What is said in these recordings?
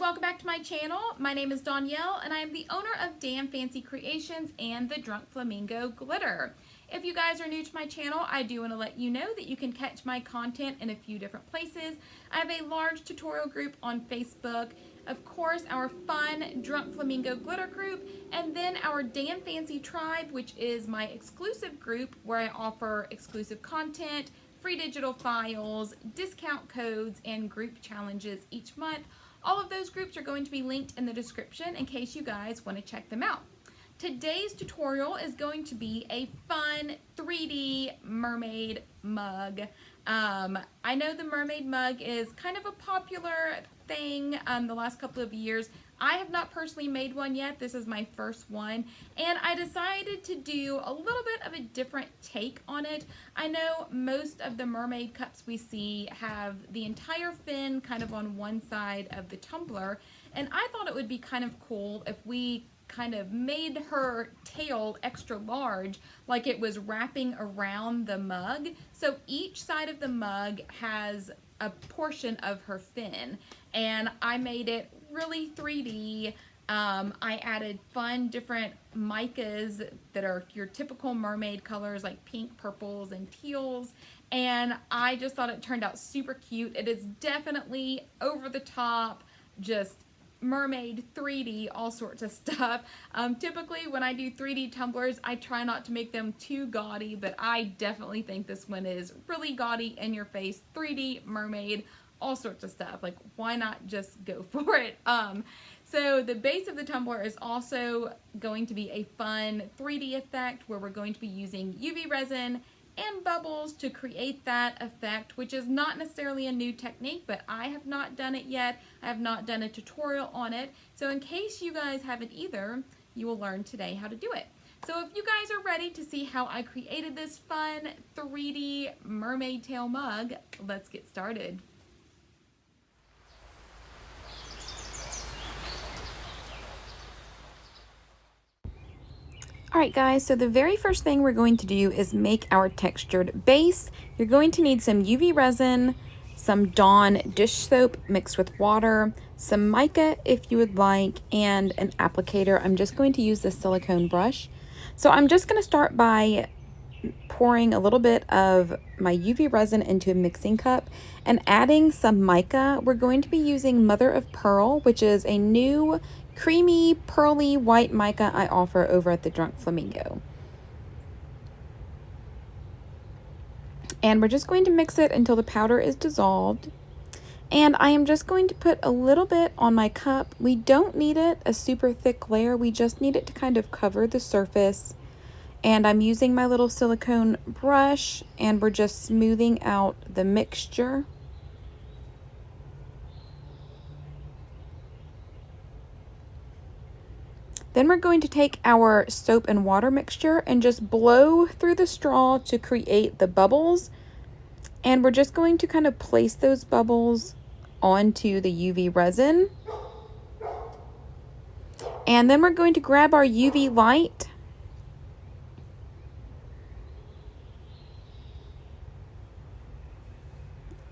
welcome back to my channel. My name is Danielle and I am the owner of Damn Fancy Creations and the Drunk Flamingo Glitter. If you guys are new to my channel, I do want to let you know that you can catch my content in a few different places. I have a large tutorial group on Facebook, of course our fun Drunk Flamingo Glitter group, and then our Damn Fancy Tribe, which is my exclusive group where I offer exclusive content, free digital files, discount codes, and group challenges each month. All of those groups are going to be linked in the description in case you guys want to check them out. Today's tutorial is going to be a fun 3D mermaid mug. I know the mermaid mug is kind of a popular thing the last couple of years. I have not personally made one yet. This is my first one, and I decided to do a little bit of a different take on it. I know most of the mermaid cups we see have the entire fin kind of on one side of the tumbler, and I thought it would be kind of cool if we kind of made her tail extra large, like it was wrapping around the mug. So each side of the mug has a portion of her fin, and I made it really 3D. I added fun different micas that are your typical mermaid colors like pink, purples, and teals, and I just thought it turned out super cute. It is definitely over the top, just mermaid 3D, all sorts of stuff. Typically when I do 3D tumblers, I try not to make them too gaudy, but I definitely think this one is really gaudy, in your face, 3D mermaid, all sorts of stuff. Like, why not just go for it? So the base of the tumbler is also going to be a fun 3D effect where we're going to be using UV resin and bubbles to create that effect, which is not necessarily a new technique, but I have not done it yet. I have not done a tutorial on it. So in case you guys haven't either, you will learn today how to do it. So if you guys are ready to see how I created this fun 3D mermaid tail mug, let's get started. Alright guys, so the very first thing we're going to do is make our textured base. You're going to need some UV resin, some Dawn dish soap mixed with water, some mica if you would like, and an applicator. I'm just going to use this silicone brush. So I'm just going to start by pouring a little bit of my UV resin into a mixing cup and adding some mica. We're going to be using Mother of Pearl, which is a new creamy pearly white mica I offer over at the Drunk Flamingo. And we're just going to mix it until the powder is dissolved. And I am just going to put a little bit on my cup. We don't need it a super thick layer, we just need it to kind of cover the surface. And I'm using my little silicone brush, and we're just smoothing out the mixture. Then we're going to take our soap and water mixture and just blow through the straw to create the bubbles. And we're just going to kind of place those bubbles onto the UV resin. And then we're going to grab our UV light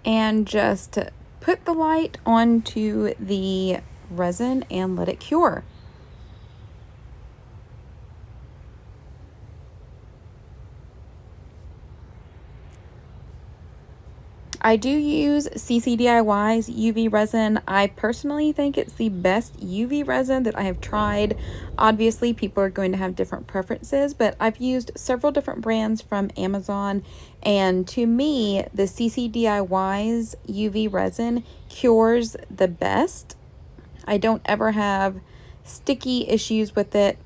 and just put the light onto the resin and let it cure. I do use CCDIY's UV resin. I personally think it's the best UV resin that I have tried. Obviously, people are going to have different preferences, but I've used several different brands from Amazon, and to me, the CCDIY's UV resin cures the best. I don't ever have sticky issues with it.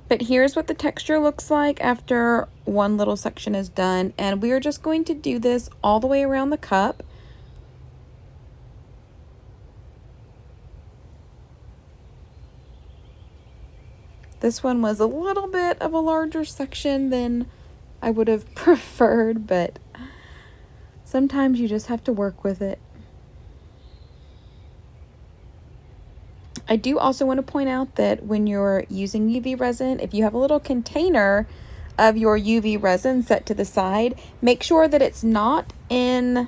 But here's what the texture looks like after one little section is done, and we are just going to do this all the way around the cup. This one was a little bit of a larger section than I would have preferred, but sometimes you just have to work with it. I do also want to point out that when you're using UV resin, if you have a little container of your UV resin set to the side, make sure that it's not in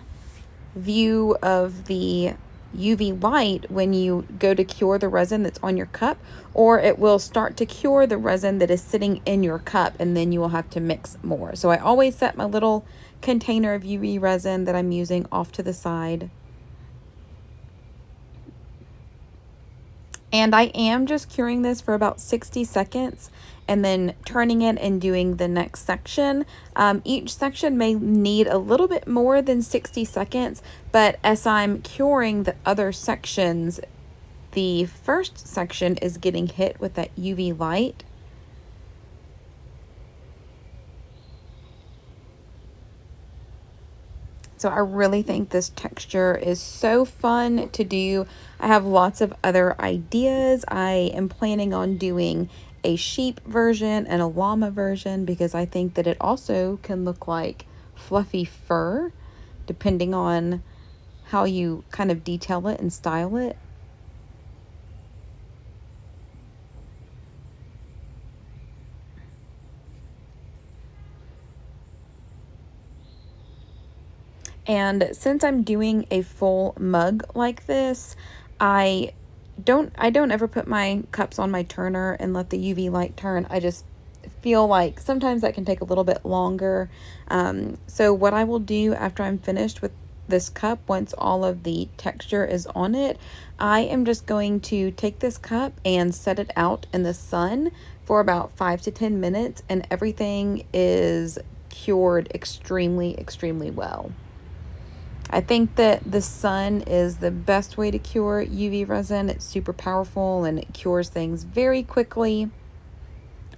view of the UV light when you go to cure the resin that's on your cup, or it will start to cure the resin that is sitting in your cup, and then you will have to mix more. So I always set my little container of UV resin that I'm using off to the side. And I am just curing this for about 60 seconds and then turning it and doing the next section. Each section may need a little bit more than 60 seconds, but as I'm curing the other sections, the first section is getting hit with that UV light. So I really think this texture is so fun to do. I have lots of other ideas. I am planning on doing a sheep version and a llama version because I think that it also can look like fluffy fur depending on how you kind of detail it and style it. And since I'm doing a full mug like this, I don't ever put my cups on my turner and let the UV light turn. I just feel like sometimes that can take a little bit longer. So what I will do after I'm finished with this cup, once all of the texture is on it, I am just going to take this cup and set it out in the sun for about 5 to 10 minutes, and everything is cured extremely, extremely well. I think that the sun is the best way to cure UV resin. It's super powerful and it cures things very quickly.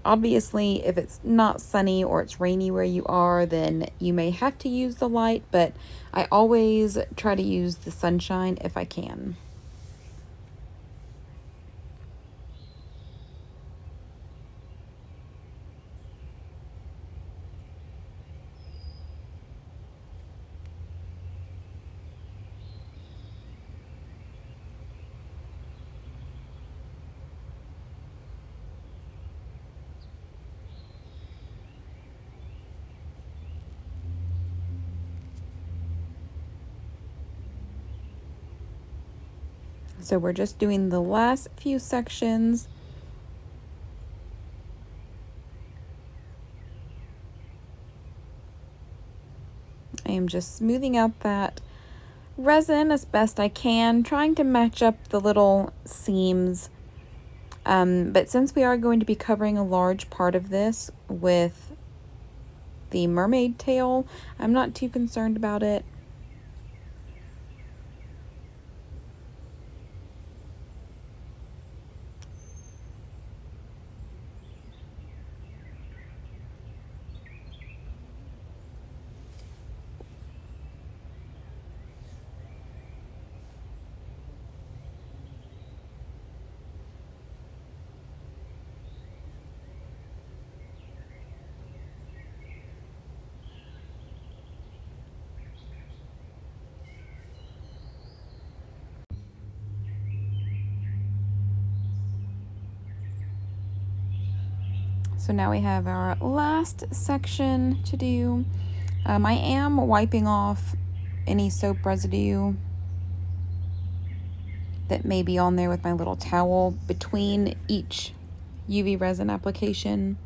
Obviously, if it's not sunny or it's rainy where you are, then you may have to use the light, but I always try to use the sunshine if I can. So we're just doing the last few sections. I am just smoothing out that resin as best I can, trying to match up the little seams. But since we are going to be covering a large part of this with the mermaid tail, I'm not too concerned about it. So now we have our last section to do. I am wiping off any soap residue that may be on there with my little towel between each UV resin application.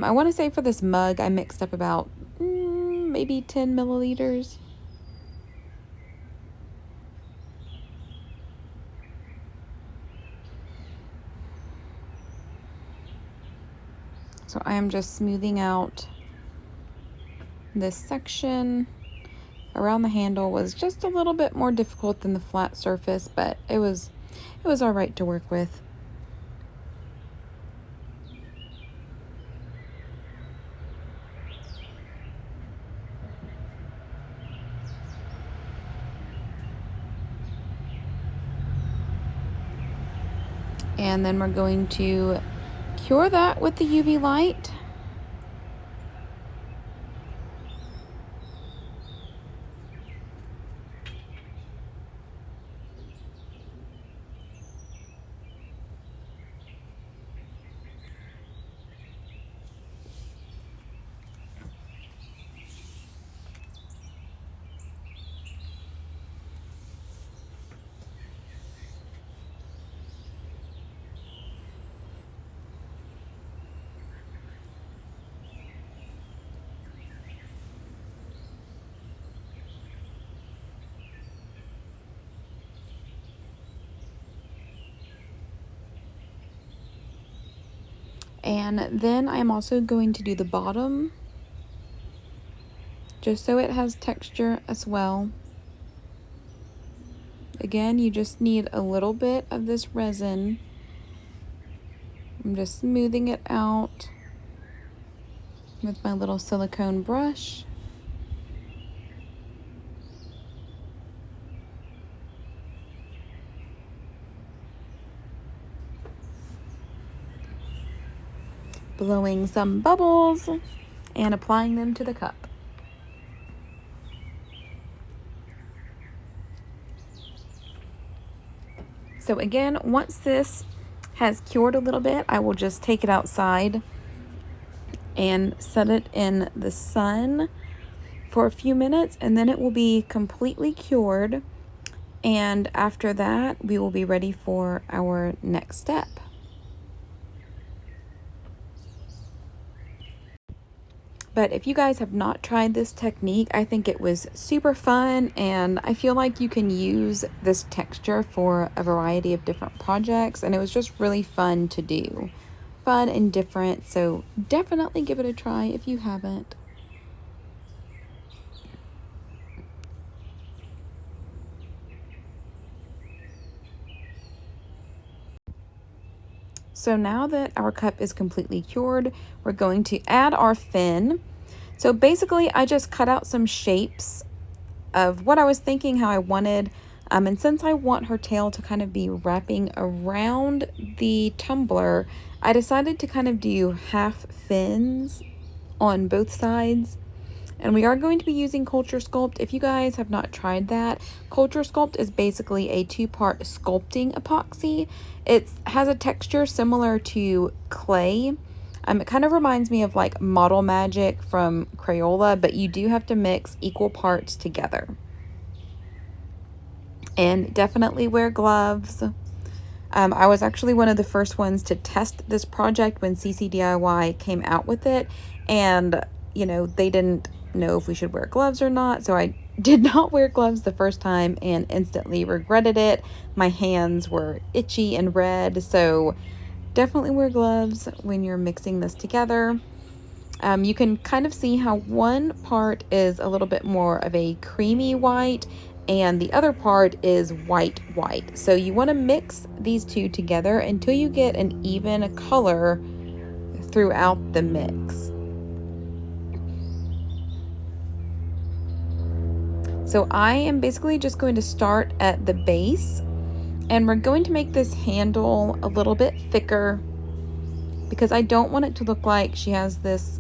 I want to say for this mug, I mixed up about maybe 10 milliliters. So I am just smoothing out this section. Around the handle was just a little bit more difficult than the flat surface, but it was all right to work with. And then we're going to cure that with the UV light. And then I'm also going to do the bottom, just so it has texture as well. Again, you just need a little bit of this resin. I'm just smoothing it out with my little silicone brush. Blowing some bubbles and applying them to the cup. So again, once this has cured a little bit, I will just take it outside and set it in the sun for a few minutes, and then it will be completely cured. And after that, we will be ready for our next step. But if you guys have not tried this technique, I think it was super fun, and I feel like you can use this texture for a variety of different projects, and it was just really fun to do. Fun and different, so definitely give it a try if you haven't. So now that our cup is completely cured, we're going to add our fin. So basically, I just cut out some shapes of what I was thinking, how I wanted. And since I want her tail to kind of be wrapping around the tumbler, I decided to kind of do half fins on both sides. And we are going to be using Culture Sculpt. If you guys have not tried that, Culture Sculpt is basically a two-part sculpting epoxy. It has a texture similar to clay. It kind of reminds me of like Model Magic from Crayola, but you do have to mix equal parts together. And definitely wear gloves. I was actually one of the first ones to test this project when CCDIY came out with it, and you know, they didn't know if we should wear gloves or not, so I did not wear gloves the first time and instantly regretted it. My hands were itchy and red, so definitely wear gloves when you're mixing this together. You can kind of see how one part is a little bit more of a creamy white and the other part is white. So you want to mix these two together until you get an even color throughout the mix. So I am basically just going to start at the base, and we're going to make this handle a little bit thicker because I don't want it to look like she has this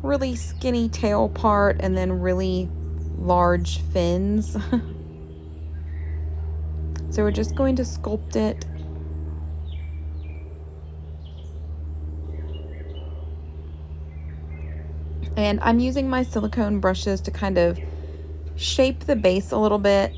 really skinny tail part and then really large fins. So we're just going to sculpt it. And I'm using my silicone brushes to kind of shape the base a little bit.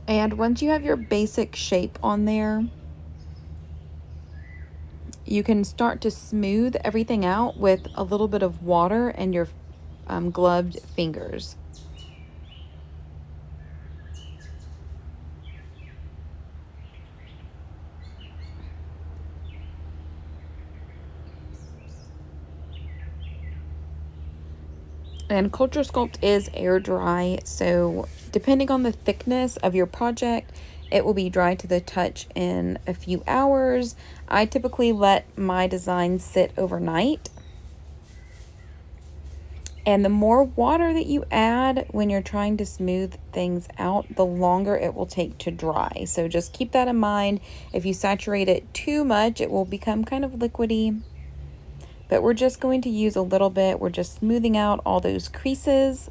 And once you have your basic shape on there, you can start to smooth everything out with a little bit of water and your gloved fingers. And Culture Sculpt is air dry, so depending on the thickness of your project, it will be dry to the touch in a few hours. I typically let my design sit overnight. And the more water that you add when you're trying to smooth things out, the longer it will take to dry. So just keep that in mind. If you saturate it too much, it will become kind of liquidy. But we're just going to use a little bit. We're just smoothing out all those creases.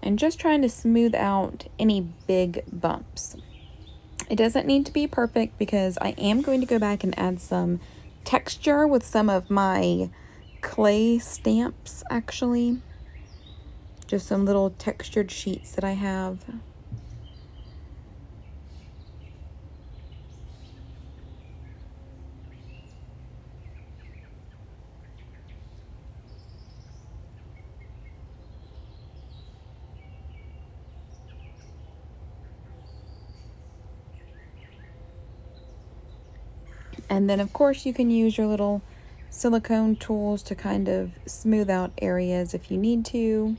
and just trying to smooth out any big bumps. It doesn't need to be perfect because I am going to go back and add some texture with some of my clay stamps, actually. Just some little textured sheets that I have. And then of course you can use your little silicone tools to kind of smooth out areas if you need to.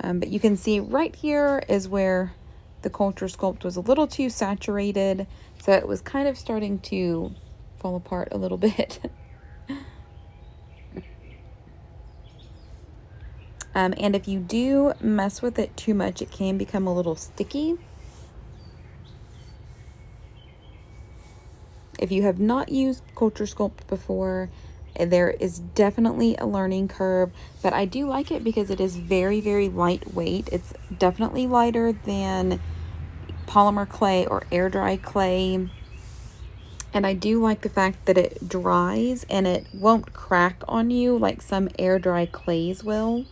But you can see right here is where the Culture Sculpt was a little too saturated, so it was kind of starting to fall apart a little bit. And if you do mess with it too much, it can become a little sticky. If you have not used Culture Sculpt before, there is definitely a learning curve, but I do like it because it is very, very lightweight. It's definitely lighter than polymer clay or air dry clay. And I do like the fact that it dries and it won't crack on you like some air dry clays will.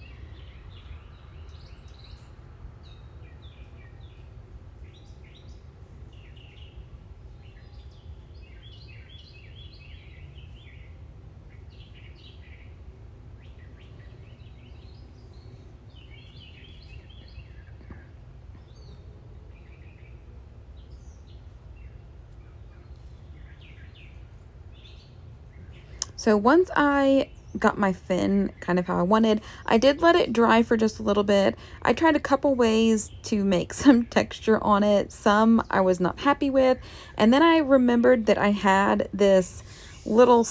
So once I got my fin kind of how I wanted, I did let it dry for just a little bit. I tried a couple ways to make some texture on it. Some I was not happy with. And then I remembered that I had this little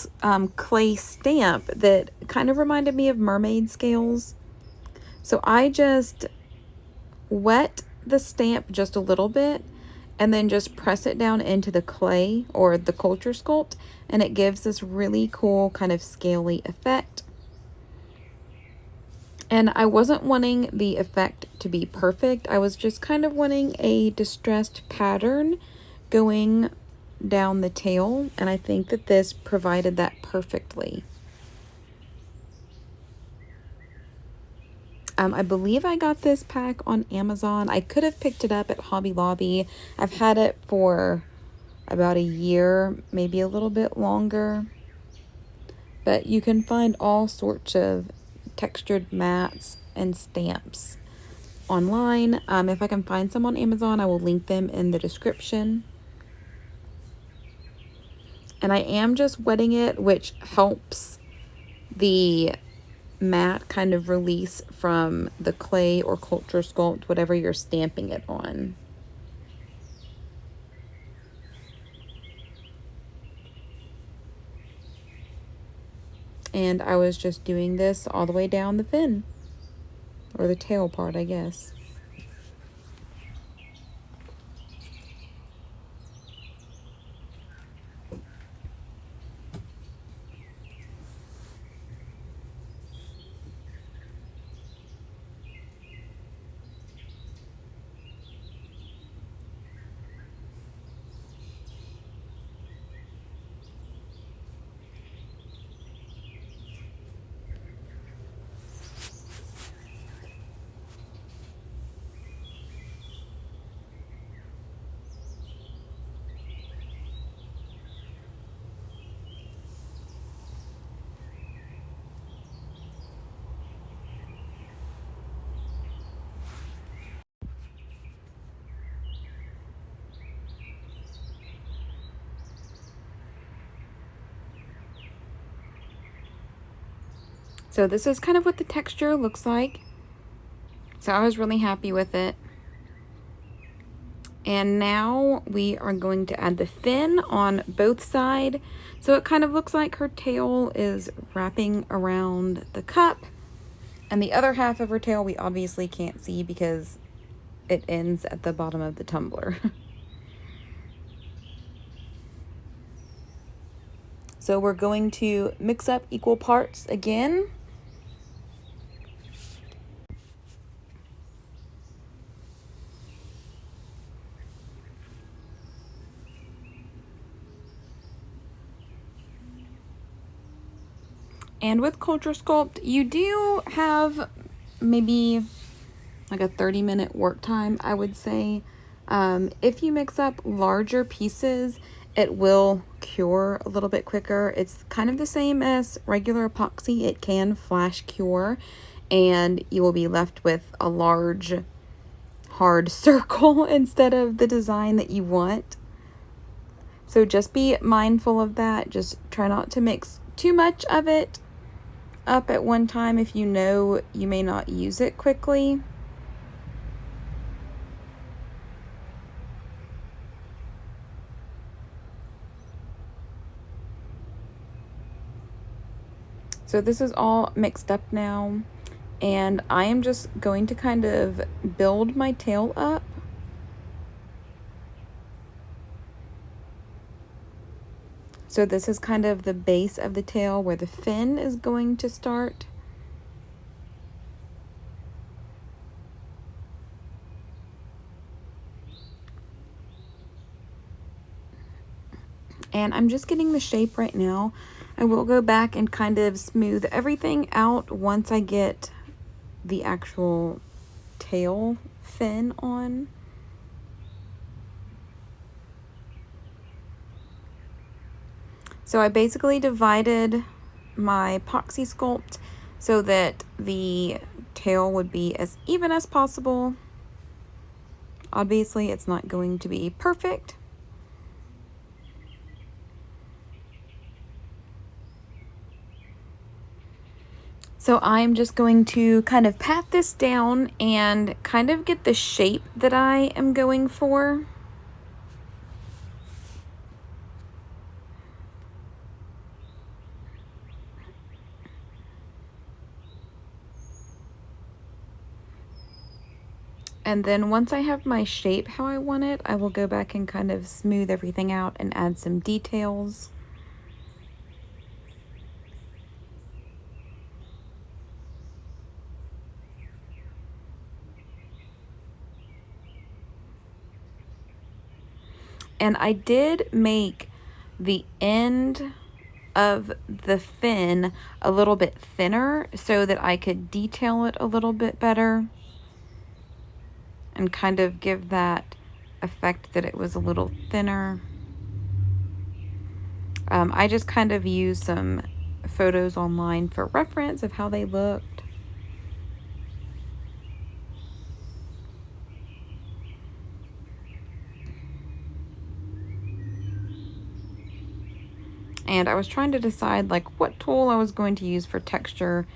clay stamp that kind of reminded me of mermaid scales. So I just wet the stamp just a little bit and then just press it down into the clay or the Culture Sculpt, and it gives this really cool kind of scaly effect. And I wasn't wanting the effect to be perfect. I was just kind of wanting a distressed pattern going down the tail, and I think that this provided that perfectly. I believe I got this pack on Amazon. I could have picked it up at Hobby Lobby. I've had it for about a year, maybe a little bit longer. But you can find all sorts of textured mats and stamps online. If I can find some on Amazon, I will link them in the description. And I am just wetting it, which helps the mat kind of release from the clay or Culture Sculpt, whatever you're stamping it on. And I was just doing this all the way down the fin, or the tail part, I guess. So this is kind of what the texture looks like. So I was really happy with it. And now we are going to add the fin on both sides. So it kind of looks like her tail is wrapping around the cup. And the other half of her tail we obviously can't see because it ends at the bottom of the tumbler. So we're going to mix up equal parts again. And with Culture Sculpt, you do have maybe like a 30-minute work time, I would say. If you mix up larger pieces, it will cure a little bit quicker. It's kind of the same as regular epoxy. It can flash cure, and you will be left with a large, hard circle instead of the design that you want. So just be mindful of that. Just try not to mix too much of it up at one time if you know you may not use it quickly. So this is all mixed up now, and I am just going to kind of build my tail up. So this is kind of the base of the tail where the fin is going to start. And I'm just getting the shape right now. I will go back and kind of smooth everything out once I get the actual tail fin on. So I basically divided my epoxy sculpt so that the tail would be as even as possible. Obviously, it's not going to be perfect. So I'm just going to kind of pat this down and kind of get the shape that I am going for. And then once I have my shape how I want it, I will go back and kind of smooth everything out and add some details. And I did make the end of the fin a little bit thinner so that I could detail it a little bit better and kind of give that effect that it was a little thinner. I just kind of used some photos online for reference of how they looked. And I was trying to decide like what tool I was going to use for texture.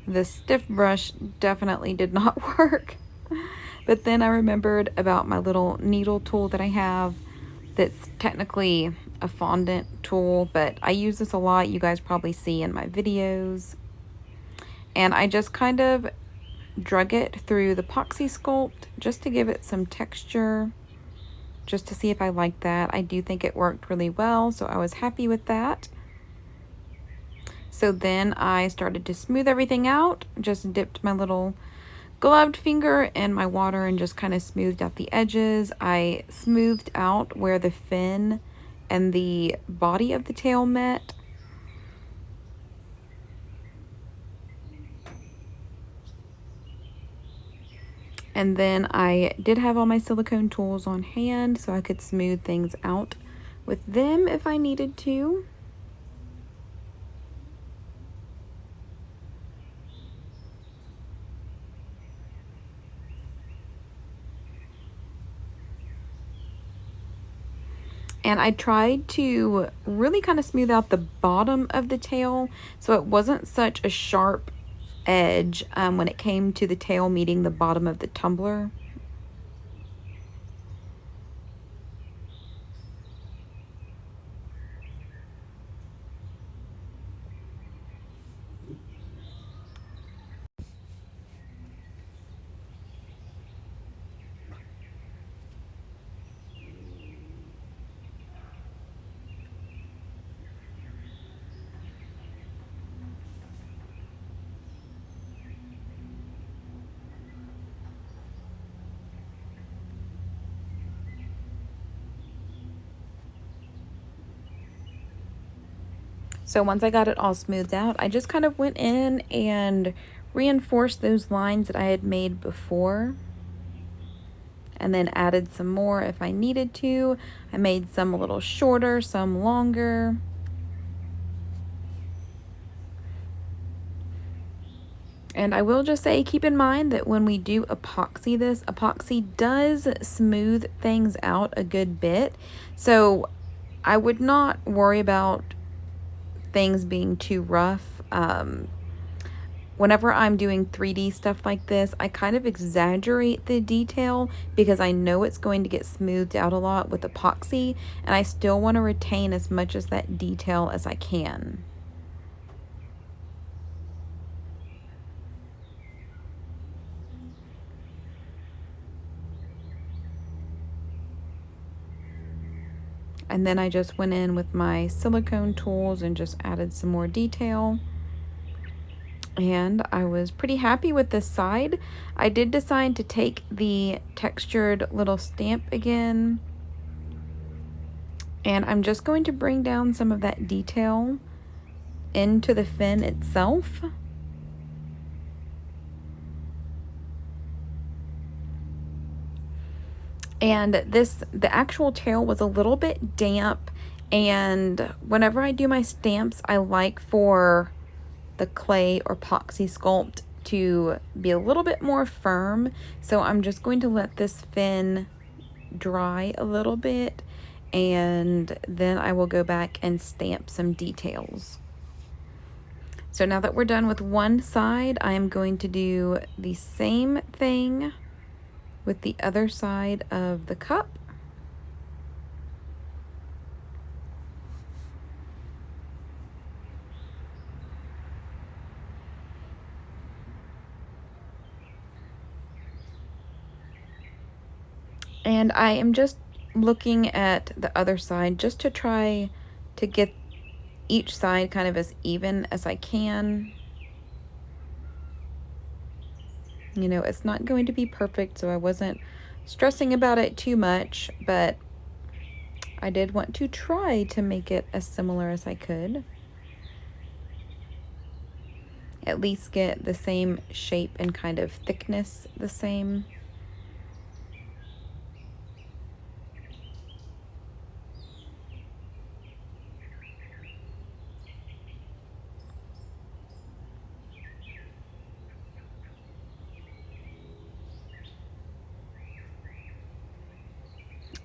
The stiff brush definitely did not work. But then I remembered about my little needle tool that I have that's technically a fondant tool, but I use this a lot. You guys probably see in my videos. And I just kind of drug it through the epoxy sculpt just to give it some texture, just to see if I like that. I do think it worked really well, so I was happy with that. So then I started to smooth everything out, just dipped my little gloved finger in my water and just kind of smoothed out the edges. I smoothed out where the fin and the body of the tail met. And then I did have all my silicone tools on hand so I could smooth things out with them if I needed to. And I tried to really kind of smooth out the bottom of the tail so it wasn't such a sharp edge when it came to the tail meeting the bottom of the tumbler. So once I got it all smoothed out, I just kind of went in and reinforced those lines that I had made before, and then added some more if I needed to. I made some a little shorter, some longer. And I will just say, keep in mind that when we do epoxy this, epoxy does smooth things out a good bit. So I would not worry about things being too rough. Whenever I'm doing 3D stuff like this, I kind of exaggerate the detail because I know it's going to get smoothed out a lot with epoxy, and I still want to retain as much of that detail as I can. And then I just went in with my silicone tools and just added some more detail. And I was pretty happy with this side. I did decide to take the textured little stamp again. And I'm just going to bring down some of that detail into the fin itself. And the actual tail was a little bit damp, and whenever I do my stamps, I like for the clay or epoxy sculpt to be a little bit more firm. So I'm just going to let this fin dry a little bit, and then I will go back and stamp some details. So now that we're done with one side, I am going to do the same thing with the other side of the cup. And I am just looking at the other side just to try to get each side kind of as even as I can. You know, it's not going to be perfect, so I wasn't stressing about it too much, but I did want to try to make it as similar as I could. At least get the same shape and kind of thickness the same.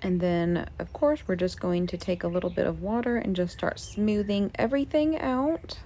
And then, of course, we're just going to take a little bit of water and just start smoothing everything out.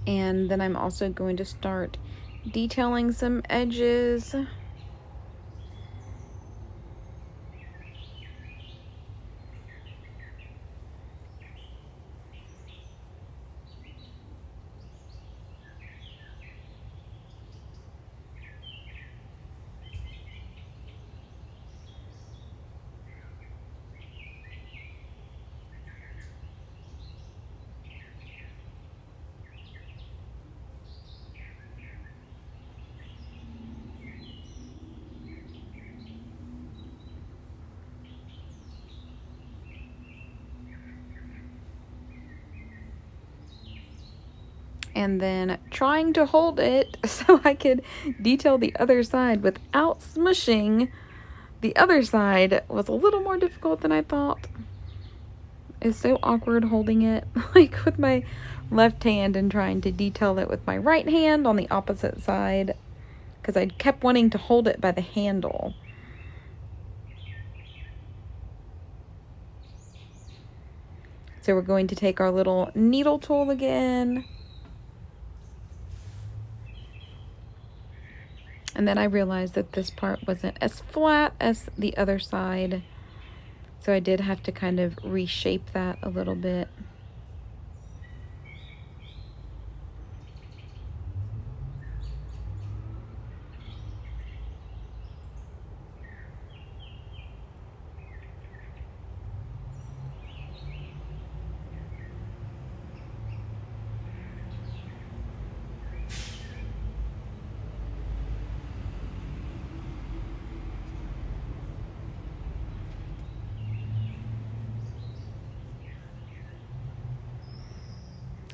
And then I'm also going to start detailing some edges. And then trying to hold it so I could detail the other side without smushing the other side was a little more difficult than I thought. It's so awkward holding it like with my left hand and trying to detail it with my right hand on the opposite side, because I kept wanting to hold it by the handle. So we're going to take our little needle tool again. And then I realized that this part wasn't as flat as the other side. So I did have to kind of reshape that a little bit.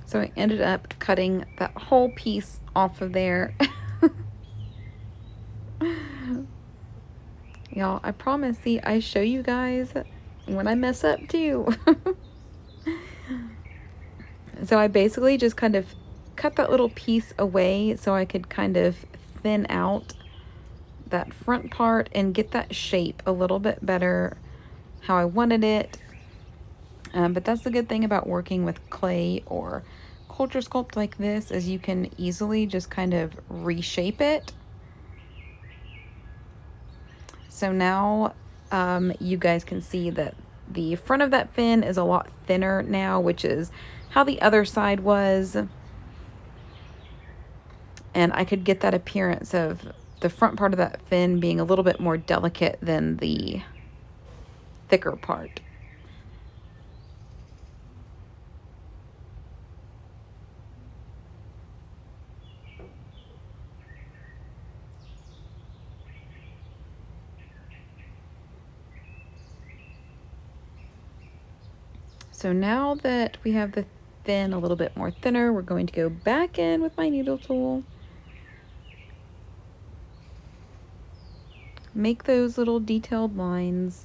So I ended up cutting that whole piece off of there. Y'all, I promise, see, I show you guys when I mess up too. So I basically just kind of cut that little piece away so I could kind of thin out that front part and get that shape a little bit better how I wanted it. But that's the good thing about working with clay or culture sculpt like this, is you can easily just kind of reshape it. So now you guys can see that the front of that fin is a lot thinner now, which is how the other side was. And I could get that appearance of the front part of that fin being a little bit more delicate than the thicker part. So now that we have the fin a little bit more thinner, we're going to go back in with my needle tool. Make those little detailed lines.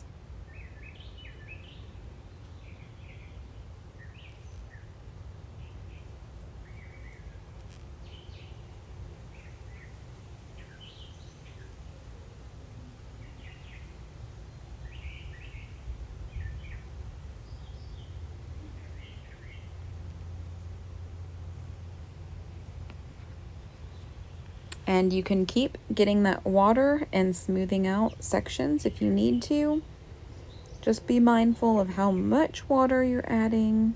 And you can keep getting that water and smoothing out sections if you need to. Just be mindful of how much water you're adding.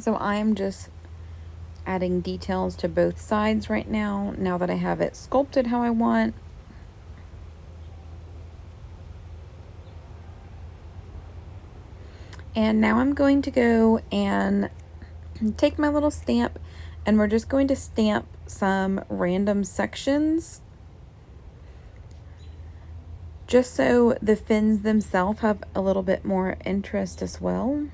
So I'm just adding details to both sides right now that I have it sculpted how I want. And now I'm going to go and take my little stamp, and we're just going to stamp some random sections, just so the fins themselves have a little bit more interest as well.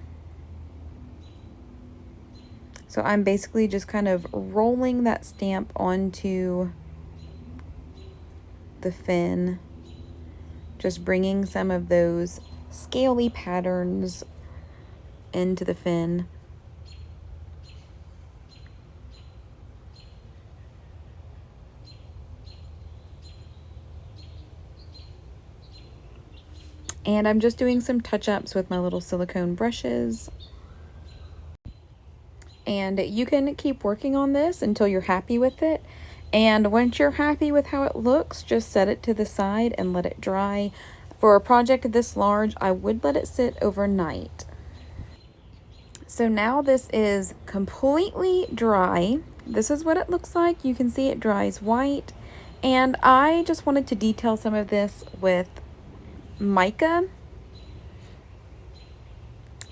So I'm basically just kind of rolling that stamp onto the fin, just bringing some of those scaly patterns into the fin. And I'm just doing some touch-ups with my little silicone brushes. And you can keep working on this until you're happy with it. And once you're happy with how it looks, just set it to the side and let it dry. For a project this large, I would let it sit overnight. So now this is completely dry. this is what it looks like. You can see it dries white. And I just wanted to detail some of this with mica.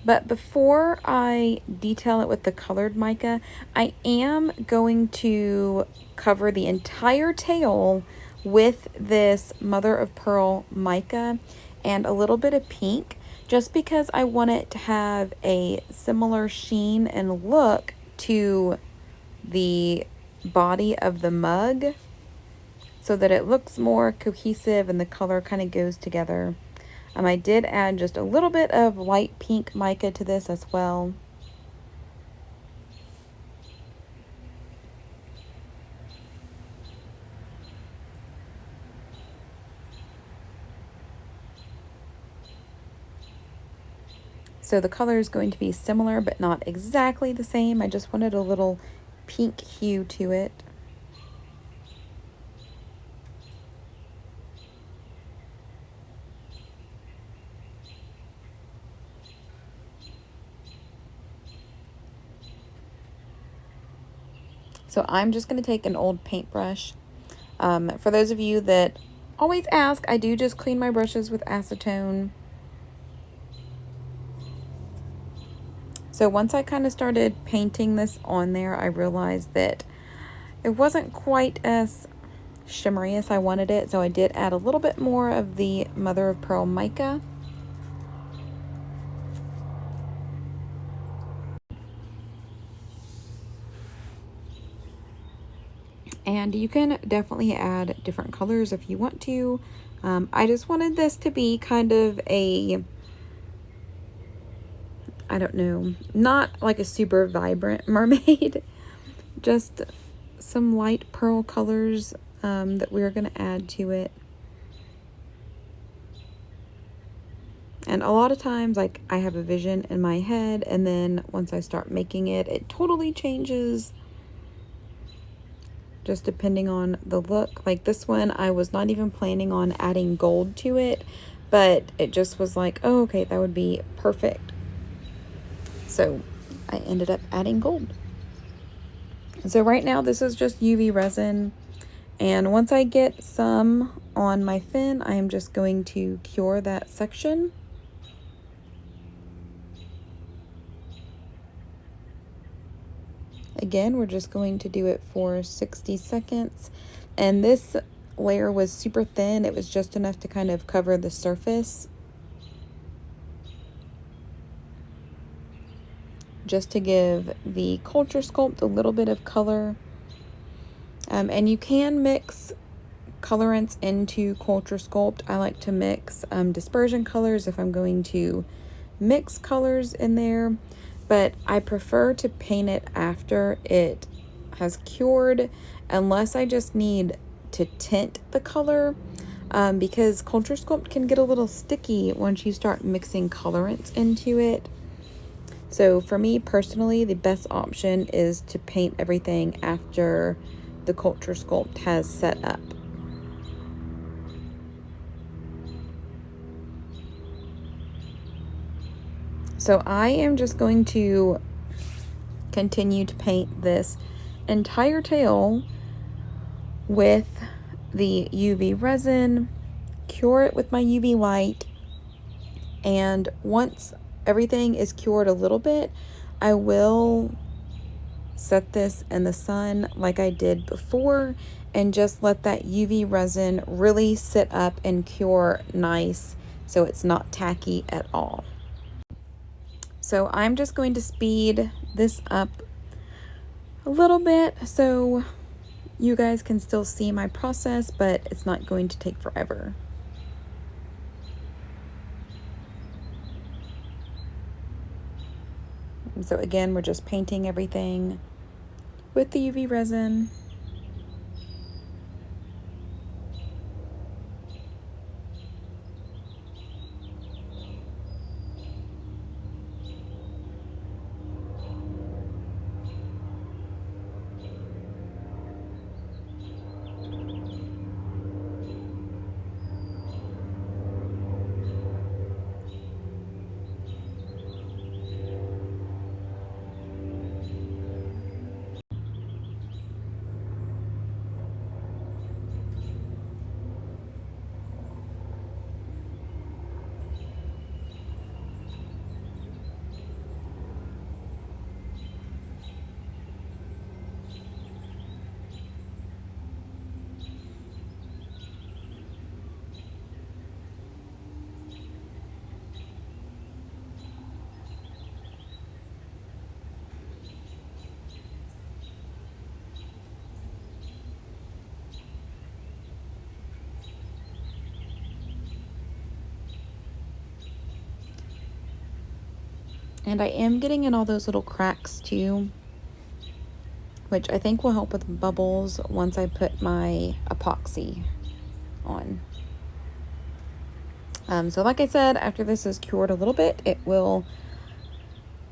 But before I detail it with the colored mica, I am going to cover the entire tail with this mother of pearl mica and a little bit of pink, just because I want it to have a similar sheen and look to the body of the mug, so that it looks more cohesive and the color kind of goes together. I did add just a little bit of light pink mica to this as well. So the color is going to be similar, but not exactly the same. I just wanted a little pink hue to it. So I'm just going to take an old paintbrush. For those of you that always ask, I do just clean my brushes with acetone. So once I kind of started painting this on there, I realized that it wasn't quite as shimmery as I wanted it. So I did add a little bit more of the mother of pearl mica. And you can definitely add different colors if you want to. I just wanted this to be kind of a, I don't know, not like a super vibrant mermaid, just some light pearl colors that we're going to add to it. And a lot of times, like, I have a vision in my head, and then once I start making it, it totally changes, just depending on the look. Like this one, I was not even planning on adding gold to it, but it just was like, oh, okay, that would be perfect. So I ended up adding gold. So right now, this is just UV resin. And once I get some on my fin, I am just going to cure that section. Again, we're just going to do it for 60 seconds. And this layer was super thin. It was just enough to kind of cover the surface, just to give the Culture Sculpt a little bit of color. And you can mix colorants into Culture Sculpt. I like to mix dispersion colors if I'm going to mix colors in there, but I prefer to paint it after it has cured, unless I just need to tint the color, because Culture Sculpt can get a little sticky once you start mixing colorants into it. So for me personally, the best option is to paint everything after the Culture Sculpt has set up. So I am just going to continue to paint this entire tail with the UV resin, cure it with my UV light, and once everything is cured a little bit, I will set this in the sun like I did before and just let that UV resin really sit up and cure nice so it's not tacky at all. So I'm just going to speed this up a little bit so you guys can still see my process, but it's not going to take forever. So again, we're just painting everything with the UV resin. And I am getting in all those little cracks too, which I think will help with bubbles once I put my epoxy on. So like I said, after this is cured a little bit, it will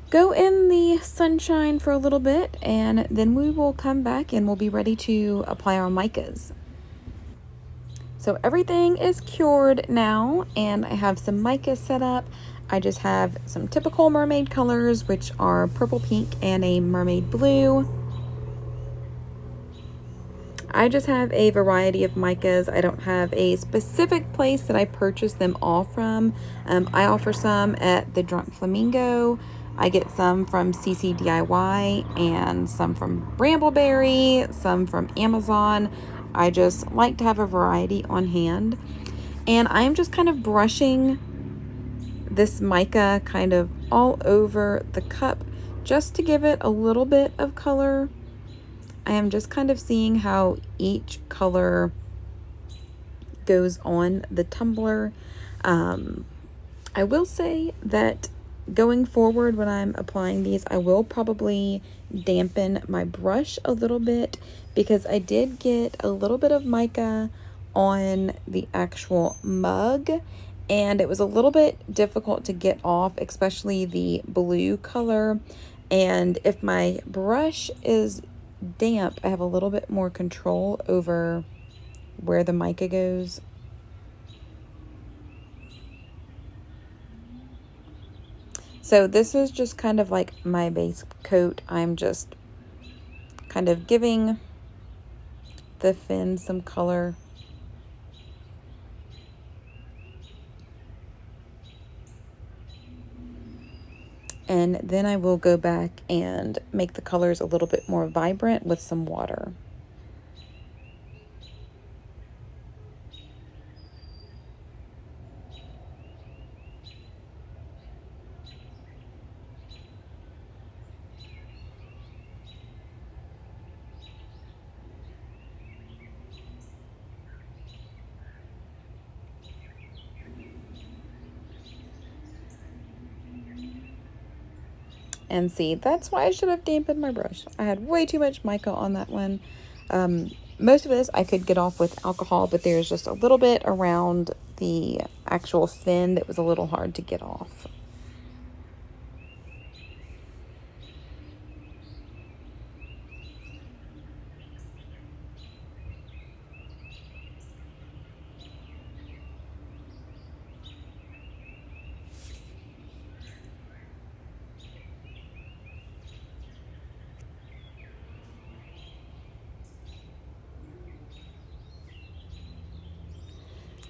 go in the sunshine for a little bit, and then we will come back and we'll be ready to apply our micas. So everything is cured now, and I have some mica set up. I just have some typical mermaid colors, which are purple, pink, and a mermaid blue. I just have a variety of micas. I don't have a specific place that I purchase them all from. I offer some at the Drunk Flamingo. I get some from CC DIY and some from Brambleberry, some from Amazon. I just like to have a variety on hand. And I'm just kind of brushing this mica kind of all over the cup just to give it a little bit of color. I am just kind of seeing how each color goes on the tumbler. I will say that going forward when I'm applying these, I will probably dampen my brush a little bit because I did get a little bit of mica on the actual mug, and it was a little bit difficult to get off, especially the blue color. And if my brush is damp, I have a little bit more control over where the mica goes. So this is just kind of like my base coat. I'm just kind of giving the fin some color. And then I will go back and make the colors a little bit more vibrant with some water. And see, that's why I should have dampened my brush. I had way too much mica on that one. Most of this I could get off with alcohol, but there's just a little bit around the actual fin that was a little hard to get off.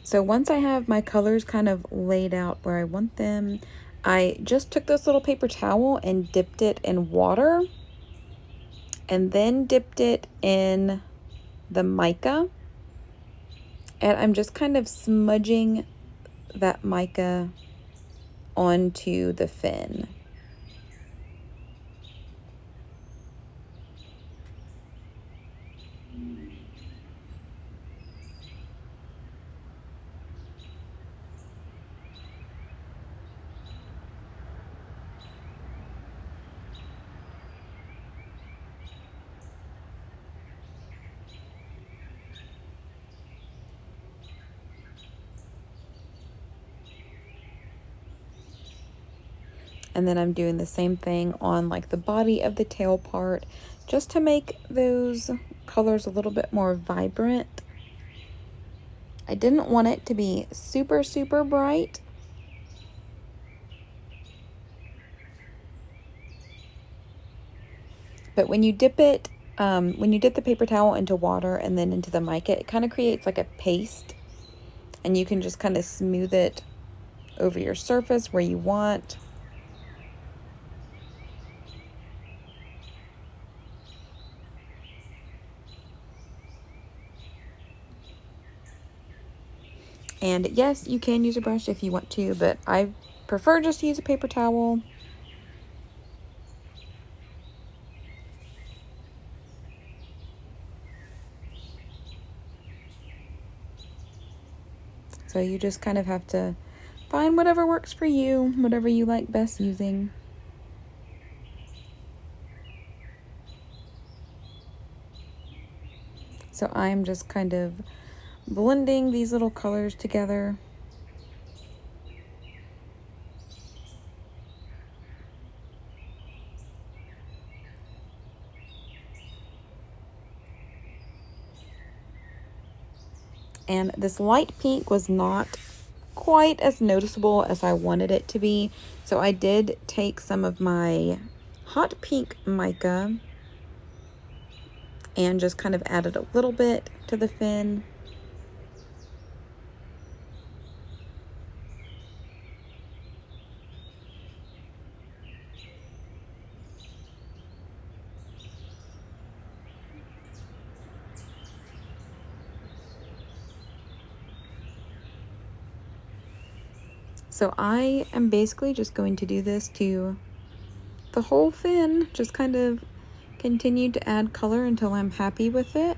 So once I have my colors kind of laid out where I want them, I just took this little paper towel and dipped it in water, and then dipped it in the mica. And I'm just kind of smudging that mica onto the fin. And then I'm doing the same thing on like the body of the tail part, just to make those colors a little bit more vibrant. I didn't want it to be super, super bright. But when you dip it, when you dip the paper towel into water and then into the mica, it kind of creates like a paste, and you can just kind of smooth it over your surface where you want. And yes, you can use a brush if you want to, but I prefer just to use a paper towel. So you just kind of have to find whatever works for you, whatever you like best using. So I'm just kind of blending these little colors together. And this light pink was not quite as noticeable as I wanted it to be. So I did take some of my hot pink mica and just kind of added a little bit to the fin. So I am basically just going to do this to the whole fin, just kind of continue to add color until I'm happy with it.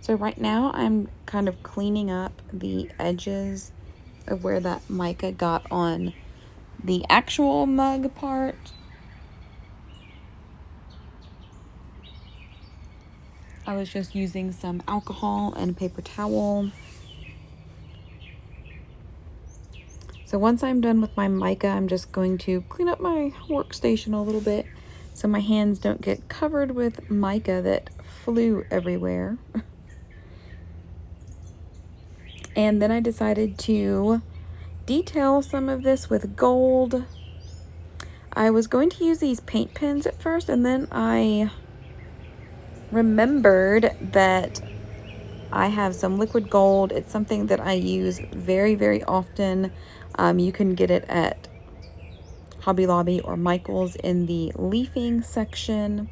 So right now I'm kind of cleaning up the edges of where that mica got on the actual mug part. I was just using some alcohol and paper towel. So once I'm done with my mica, I'm just going to clean up my workstation a little bit so my hands don't get covered with mica that flew everywhere. And then I decided to detail some of this with gold. I was going to use these paint pens at first, and then I remembered that I have some liquid gold. It's something that I use very, very often. You can get it at Hobby Lobby or Michael's in the leafing section.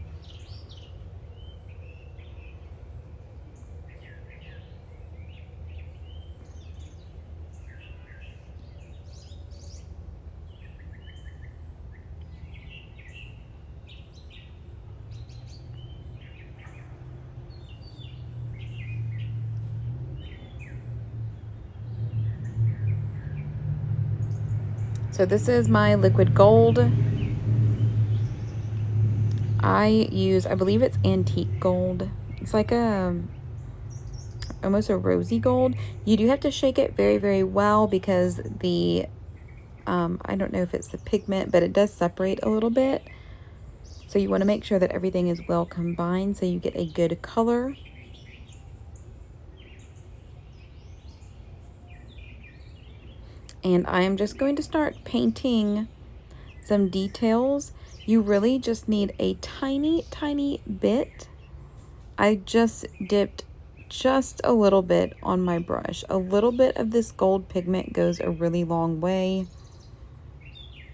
So this is my liquid gold. I believe it's antique gold. It's like almost a rosy gold. You do have to shake it very, very well because the, I don't know if it's the pigment, but it does separate a little bit. So you want to make sure that everything is well combined so you get a good color. And I am just going to start painting some details. You really just need a tiny, tiny bit. I just dipped just a little bit on my brush. A little bit of this gold pigment goes a really long way.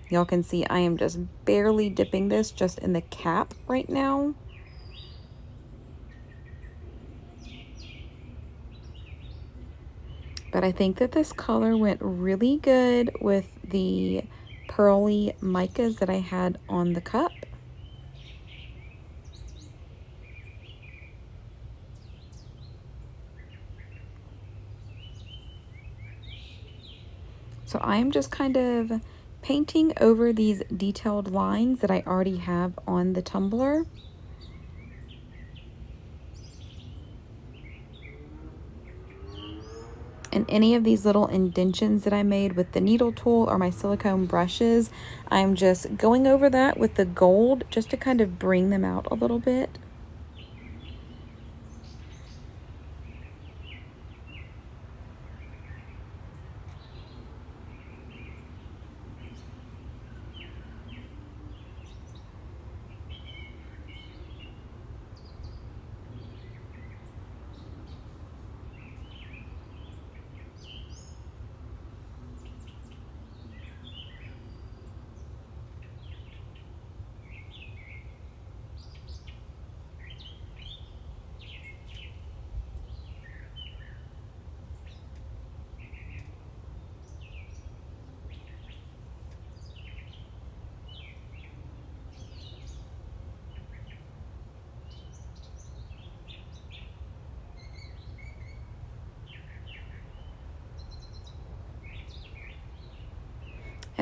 Y'all can see I am just barely dipping this just in the cap right now. But I think that this color went really good with the pearly micas that I had on the cup. So I am just kind of painting over these detailed lines that I already have on the tumbler. And any of these little indentions that I made with the needle tool or my silicone brushes, I'm just going over that with the gold just to kind of bring them out a little bit.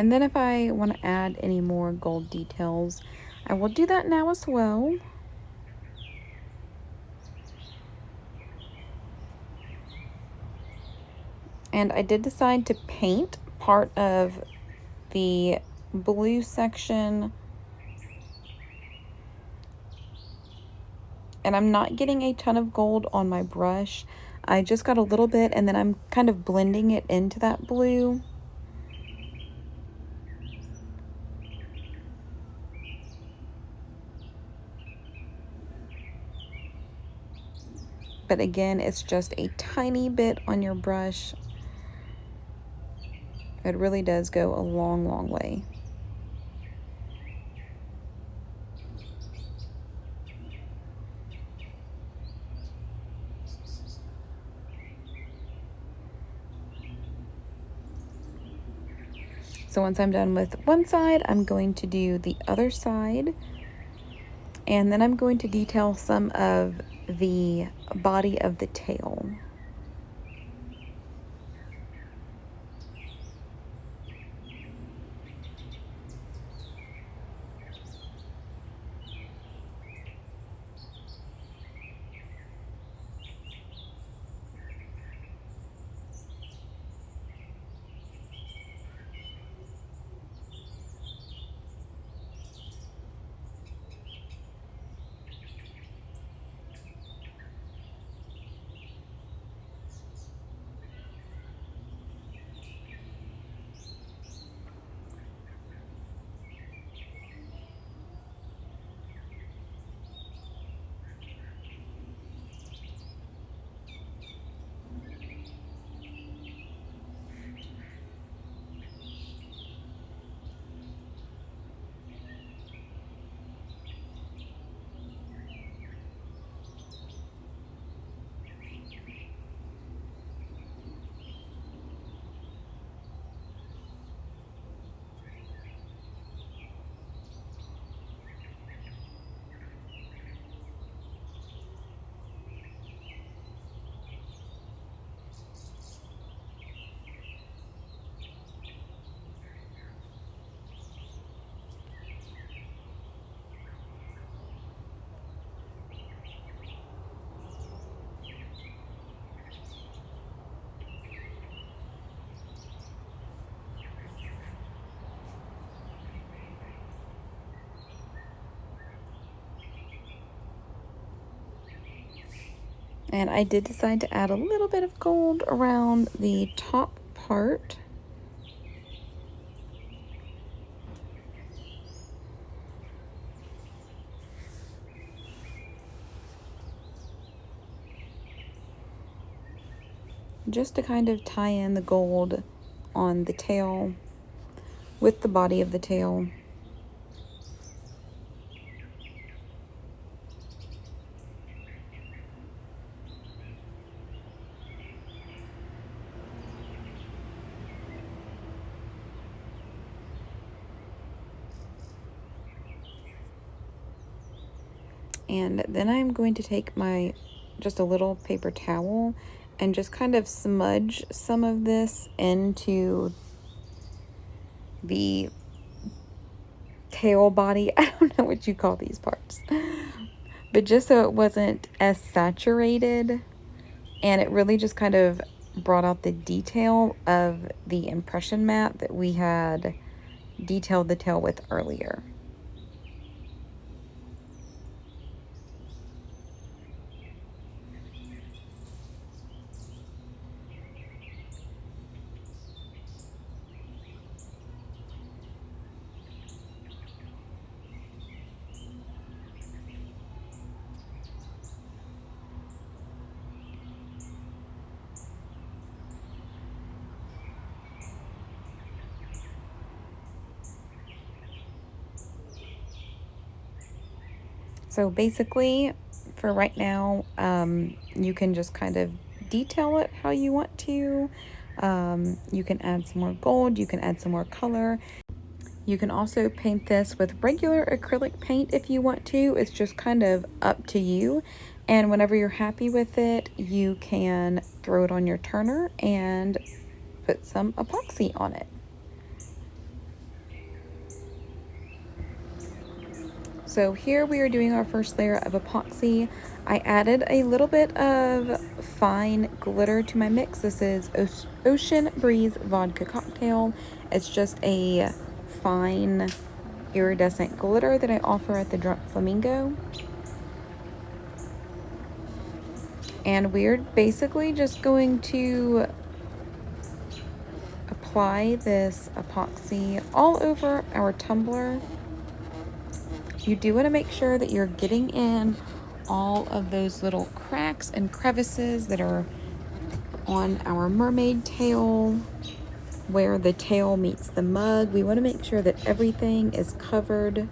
And then if I want to add any more gold details, I will do that now as well. And I did decide to paint part of the blue section. And I'm not getting a ton of gold on my brush. I just got a little bit, and then I'm kind of blending it into that blue. But again, it's just a tiny bit on your brush. It really does go a long, long way. So once I'm done with one side, I'm going to do the other side. And then I'm going to detail some of the body of the tail. And I did decide to add a little bit of gold around the top part. Just to kind of tie in the gold on the tail with the body of the tail. And then I'm going to take my, just a little paper towel and just kind of smudge some of this into the tail body. I don't know what you call these parts. But just so it wasn't as saturated, and it really just kind of brought out the detail of the impression mat that we had detailed the tail with earlier. So basically, for right now, you can just kind of detail it how you want to. You can add some more gold, you can add some more color. You can also paint this with regular acrylic paint if you want to. It's just kind of up to you. And whenever you're happy with it, you can throw it on your turner and put some epoxy on it. So here we are doing our first layer of epoxy. I added a little bit of fine glitter to my mix. This is Ocean Breeze Vodka Cocktail. It's just a fine iridescent glitter that I offer at the Drunk Flamingo. And we're basically just going to apply this epoxy all over our tumbler. You do want to make sure that you're getting in all of those little cracks and crevices that are on our mermaid tail, where the tail meets the mug. We want to make sure that everything is covered.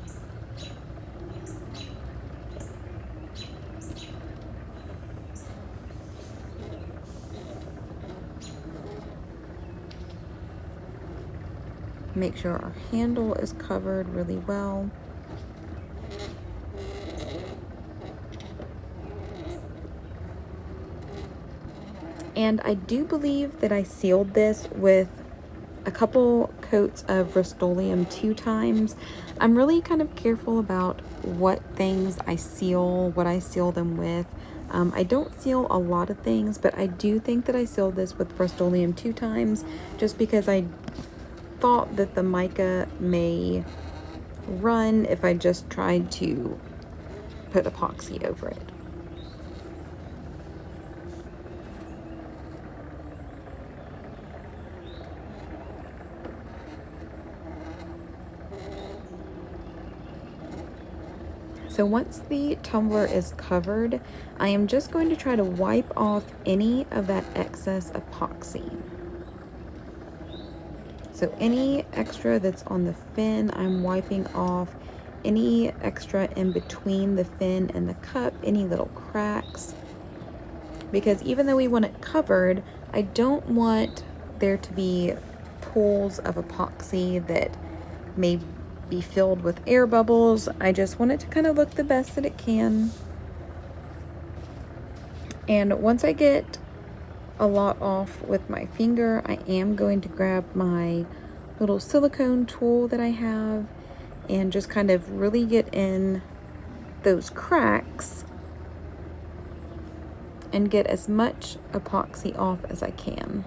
Make sure our handle is covered really well. And I do believe that I sealed this with a couple coats of Rustoleum 2 times. I'm really kind of careful about what things I seal, what I seal them with. I don't seal a lot of things, but I do think that I sealed this with Rustoleum 2 times just because I thought that the mica may run if I just tried to put epoxy over it. So once the tumbler is covered, I am just going to try to wipe off any of that excess epoxy. So any extra that's on the fin, I'm wiping off. Any extra in between the fin and the cup, any little cracks. Because even though we want it covered, I don't want there to be pools of epoxy that may be filled with air bubbles. I just want it to kind of look the best that it can. And once I get a lot off with my finger, I am going to grab my little silicone tool that I have and just kind of really get in those cracks and get as much epoxy off as I can.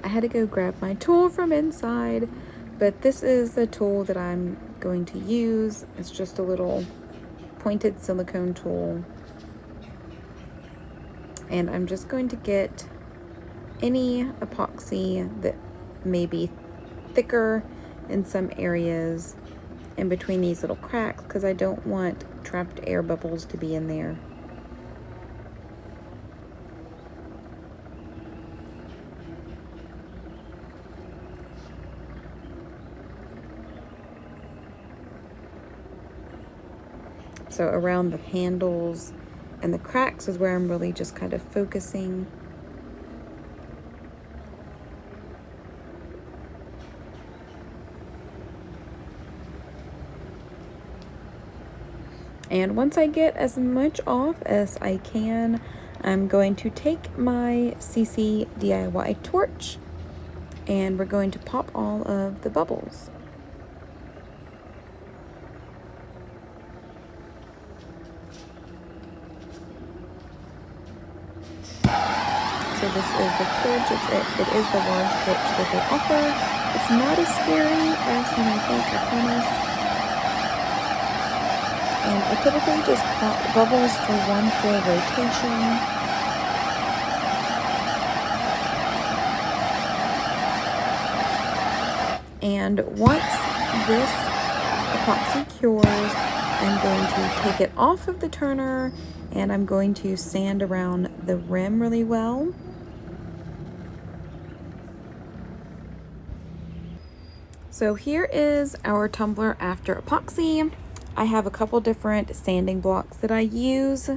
I had to go grab my tool from inside, but this is the tool that I'm going to use. It's just a little pointed silicone tool. And I'm just going to get any epoxy that may be thicker in some areas in between these little cracks, because I don't want trapped air bubbles to be in there. So around the handles and the cracks is where I'm really just kind of focusing. And once I get as much off as I can, I'm going to take my CC DIY torch and we're going to pop all of the bubbles. So this is the torch. It is the large torch that they offer. It's not as scary as you might think, I promise. And I typically just pop bubbles for one full rotation. And once this epoxy cures, I'm going to take it off of the turner and I'm going to sand around the rim really well. So here is our tumbler after epoxy. I have a couple different sanding blocks that I use.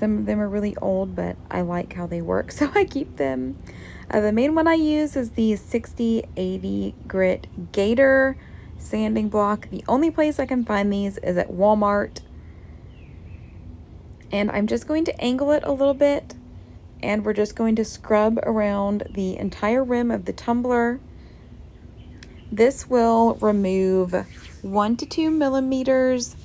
Some of them are really old, but I like how they work, so I keep them. The main one I use is the 6080 grit Gator sanding block. The only place I can find these is at Walmart. And I'm just going to angle it a little bit, and we're just going to scrub around the entire rim of the tumbler. This will remove 1 to 2 millimeters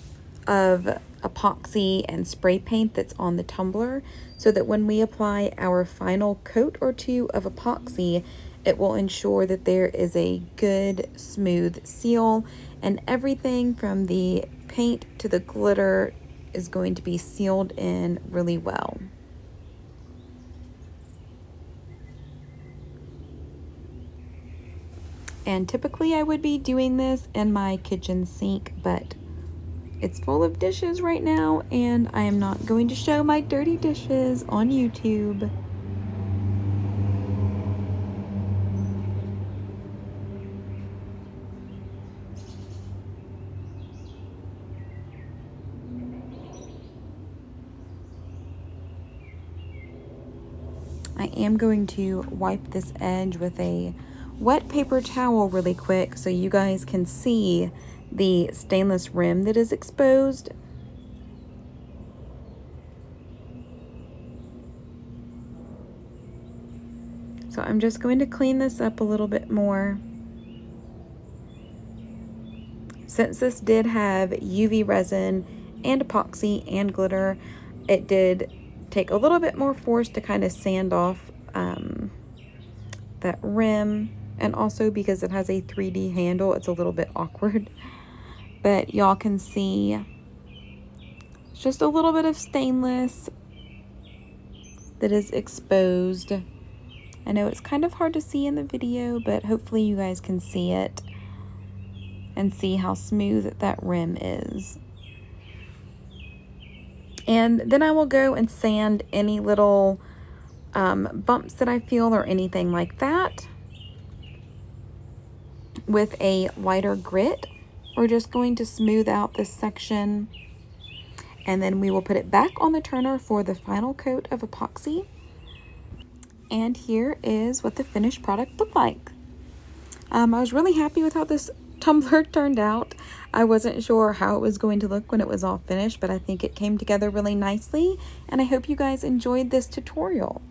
of epoxy and spray paint that's on the tumbler, so that when we apply our final coat or two of epoxy, it will ensure that there is a good smooth seal, and everything from the paint to the glitter is going to be sealed in really well. And typically I would be doing this in my kitchen sink, but it's full of dishes right now, and I am not going to show my dirty dishes on YouTube. I am going to wipe this edge with a wet paper towel really quick so you guys can see the stainless rim that is exposed. So I'm just going to clean this up a little bit more. Since this did have UV resin and epoxy and glitter, it did take a little bit more force to kind of sand off that rim, and also because it has a 3D handle, it's a little bit awkward. But y'all can see just a little bit of stainless that is exposed. I know it's kind of hard to see in the video, but hopefully you guys can see it and see how smooth that rim is. And then I will go and sand any little bumps that I feel or anything like that with a lighter grit. We're just going to smooth out this section, and then we will put it back on the turner for the final coat of epoxy. And here is what the finished product looked like. I was really happy with how this tumbler turned out. I wasn't sure how it was going to look when it was all finished, but I think it came together really nicely, and I hope you guys enjoyed this tutorial.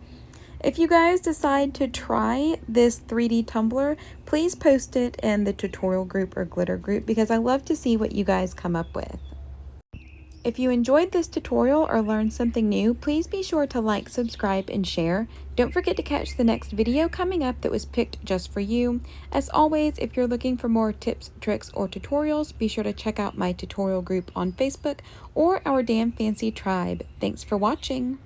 If you guys decide to try this 3D tumbler, please post it in the tutorial group or glitter group, because I love to see what you guys come up with. If you enjoyed this tutorial or learned something new, please be sure to like, subscribe, and share. Don't forget to catch the next video coming up that was picked just for you. As always, if you're looking for more tips, tricks, or tutorials, be sure to check out my tutorial group on Facebook or our Damn Fancy tribe. Thanks for watching.